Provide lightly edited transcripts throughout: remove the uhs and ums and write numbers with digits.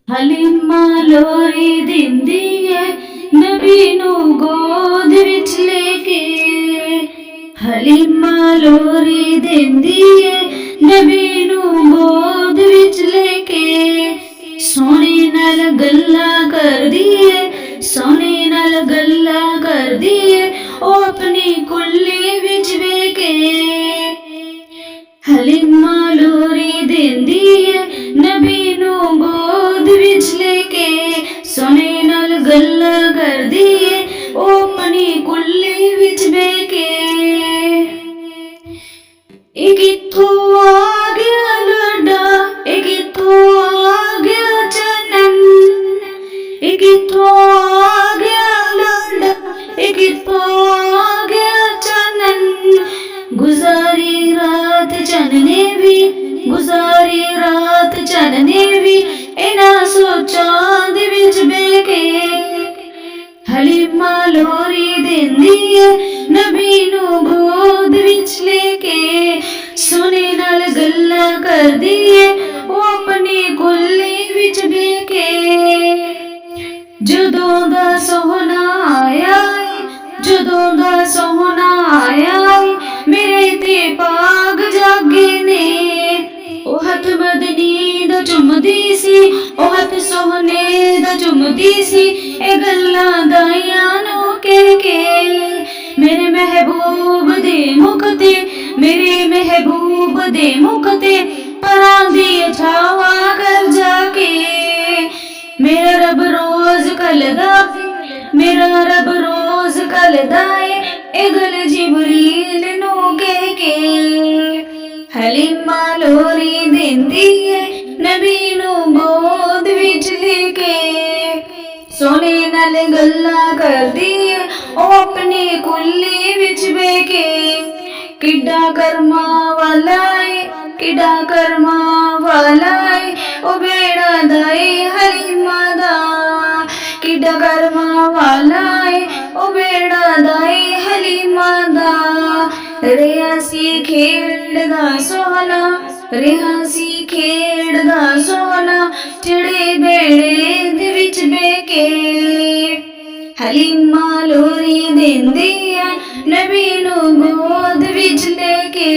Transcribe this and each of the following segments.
ਹਲੀਮਾ ਲੋਰੀ ਦਿੰਦੀ ਏ ਨਬੀ ਨੂੰ ਗੋਦ ਵਿੱਚ ਲੈ ਕੇ। ਹਲੀਮਾ ਲੋਰੀ ਦਿੰਦੀ ਏ ਨਬੀ ਨੂੰ ਗੋਦ ਵਿੱਚ ਲੈ ਕੇ। ਸੋਹਣੇ ਨਾਲ ਗੱਲਾਂ ਕਰਦੀ ਏ, ਸੋਹਣੇ ਨਾਲ ਗੱਲਾਂ ਕਰਦੀ ਏ ਉਹ ਆਪਣੀ ਕੁੱਲੀ ਵਿੱਚ ਬਹਿ ਕੇ। ਹਲੀਮਾ ਲੋਰੀ ਦਿੰਦੀ ਏ ਨਬੀ ਨੂੰ ਗੋਦ ਵਿੱਚ ਲੈ ਕੇ। ਸੋਹਣੇ ਨਾਲ ਗੱਲਾਂ ਕਰਦੀ ਏ ਉਹ ਆਪਣੀ ਕੁੱਲੀ ਵਿੱਚ ਬਹਿ ਕੇ। ਇਹ ਕਿੱਥੋਂ ਆ ਗਿਆ ਲਾਡਾ, ਇਹ ਕਿੱਥੋਂ ਆ ਗਿਆ ਚੰਨਨ, ਇਹ ਕਿੱਥੋਂ ਆ ਗਿਆ ਲਾਡਾ, ਇਹ ਕਿੱਥੋਂ ਆ ਗਿਆ ਚੰਨਨ। ਗੁਜ਼ਾਰੀ ਰਾਤ ਚੰਨ ਨੇ ਵੀ, ਗੁਜ਼ਾਰੀ ਰਾਤ ਚੰਨ ਨੇ ਵੀ ਇਹਨਾਂ ਸੋਚਾਂ ਦੇ ਵਿੱਚ ਬਹਿ ਕੇ। ਹਲੀਮਾ ਲੋਰੀ ਦਿੰਦੀ ਏ ਨਬੀ ਨੂੰ ਗੋਦ ਵਿੱਚ ਲੈ ਕੇ। ਸੋਹਣੇ ਨਾਲ ਗੱਲਾਂ ਕਰਦੀ ਏ ਉਹ ਆਪਣੀ ਕੁੱਲੀ ਵਿੱਚ ਬਹਿ ਕੇ। ਜਦੋਂ ਦਾ ਸੋਹਣਾ ਆਇਆ ਏ, ਜਦੋਂ ਦਾ ਸੋਹਣਾ ਆਇਆ ਏ ਮੇਰੇ ਤੇ ਪਾਗ ਜਾਗੇ ਨੇ। ਉਹ ਹੱਥ ਮਦਨੀ ਦਾ ਚੁੰਮਦੀ ਸੀ, ਉਹ ਹੱਥ ਸੋਹਣੇ ਦਾ ਚੁੰਮਦੀ ਸੀ ਇਹ ਗੱਲਾਂ ਦਾਈਆਂ ਨੂੰ ਕਹਿ ਕੇ। ਮੇਰੇ ਮਹਿਬੂਬ ਦੇ ਮੁਖ ਤੇ, ਮੇਰੇ ਮਹਿਬੂਬ ਦੇ ਮੁਖ ਤੇ ਪਰਾਂ ਦੀ ਛਾਵਾਂ ਕਰ ਜਾ ਕੇ। ਮੇਰਾ ਰੱਬ ਰੋਜ਼ ਕਲਦਾ, ਮੇਰਾ ਰੱਬ ਰੋਜ਼ ਕਲਦਾ ਏ ਇਹ ਗੱਲ ਜਿਬਰੀਲ ਨੂੰ ਕਹਿ ਕੇ। ਹਲੀਮਾ ਲੋਰੀ ਦਿੰਦੀ ਏ ਨਬੀ ਨੂੰ ਗੋਦ ਵਿੱਚ ਲੈ ਕੇ। ਸੋਹਣੇ ਨਾਲ ਗੱਲਾਂ ਕਰਦੀ ਏ ਉਹ ਆਪਣੀ ਕੁੱਲੀ ਵਿੱਚ ਬਹਿ ਕੇ। ਕਿੱਡਾ ਕਰਮਾਂ ਵਾਲਾ ਏ, ਕਿੱਡਾ ਕਰਮਾਂ ਵਾਲਾ ਏ ਉਹ ਬੇੜਾ ਦਾ ਏ ਹਲੀਮਾ ਦਾ। ਕਿੱਡਾ ਕਰਮਾਂ ਵਾਲਾ ਏ ਉਹ ਬੇੜਾ ਦਾ ਏ ਹਲੀਮਾ ਦਾ। ਰਿਹਾ ਸੀ ਖੇਡਦਾ ਸੋਹਣਾ, ਰਿਹਾ ਸੀ ਖੇਡਦਾ ਸੋਹਣਾ ਚਿੜੇ ਬੇੜੇ ਦੇ ਵਿੱਚ ਬਹਿ ਕੇ। ਹਲੀਮਾ ਲੋਰੀ ਦਿੰਦੀ ਏ ਨਬੀ ਨੂੰ ਗੋਦ ਵਿੱਚ ਲੈ ਕੇ।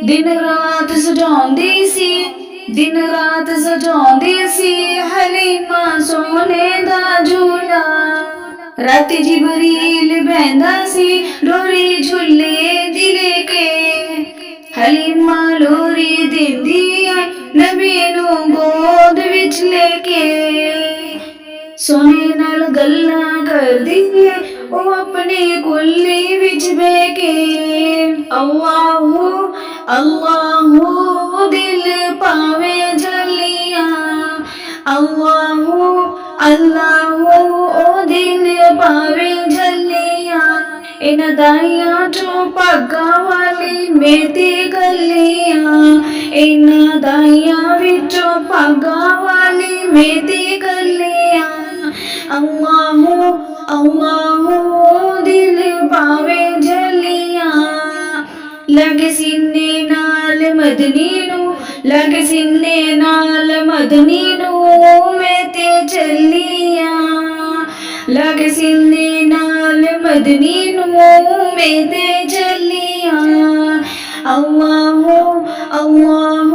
ਦਿਨ ਰਾਤ ਸਜਾਉਂਦੀ ਸੀ, ਦਿਨ ਰਾਤ ਸਜਾਉਂਦੀ ਸੀ ਹਲੀਮਾ ਸੋਹਣੇ ਦਾ ਝੂਲਾ। ਰਾਤੀ ਜਿਬਰੀਲ ਬਹਿੰਦਾ ਸੀ ਡੋਰੀ ਝੂਲੇ ਦੀ ਲੈ ਕੇ। ਹਲੀਮਾ ਲੋਰੀ ਦਿੰਦੀ ਏ ਨਬੀ ਨੂੰ ਗੋਦ ਵਿੱਚ ਲੈ ਕੇ। ਸੋਹਣੇ ਨਾਲ ਗੱਲਾਂ ਕਰਦੀ ਏ ਉਹ ਆਪਣੀ ਕੁੱਲੀ ਵਿੱਚ ਬਹਿ ਕੇ। ਅੱਲਾਹੂ ਅੱਲਾਹੂ ਦਿਲ ਪਾਵੇ ਜਲੀਆਂ, ਅੱਲਾਹੂ ਅੱਲਾਹੂ ਉਹ ਦਿਲ ਪਾਵੇ ਜਲੀਆਂ। ਇਹਨਾਂ ਦਾਈਆਂ ਚੋਂ ਭਾਗਾਂ ਵਾਲੀ ਮੇਰੀ ਗਲੀਆਂ, ਇਹਨਾਂ ਦਾਈਆਂ ਵਿੱਚੋਂ ਭਾਗਾਂ ਵਾਲੀ ਮੇਰੀ ਗਲੀਆਂ। ਅੱਲਾਹੂ ਅੱਲਾਹੂ ਦਿਲ ਪਾਵੇ ਜਲੀਆਂ। ਲੱਗੇ ਸੀਨੇ ਨਾਲ ਮਦਨੀ ਨੂੰ, ਲੱਗੇ ਸੀਨੇ ਨਾਲ ਮਦਨੀ ਨੂੰ ਮੈਂ ਤੇ ਚੱਲੀਆਂ। ਲੱਗੇ ਸੀਨੇ ਨਾਲ ਮਦਨੀ ਨੂੰ ਮੈਂ ਤੇ ਚੱਲੀਆਂ। ਅੱਲਾਹੂ ਅੱਲਾਹੂ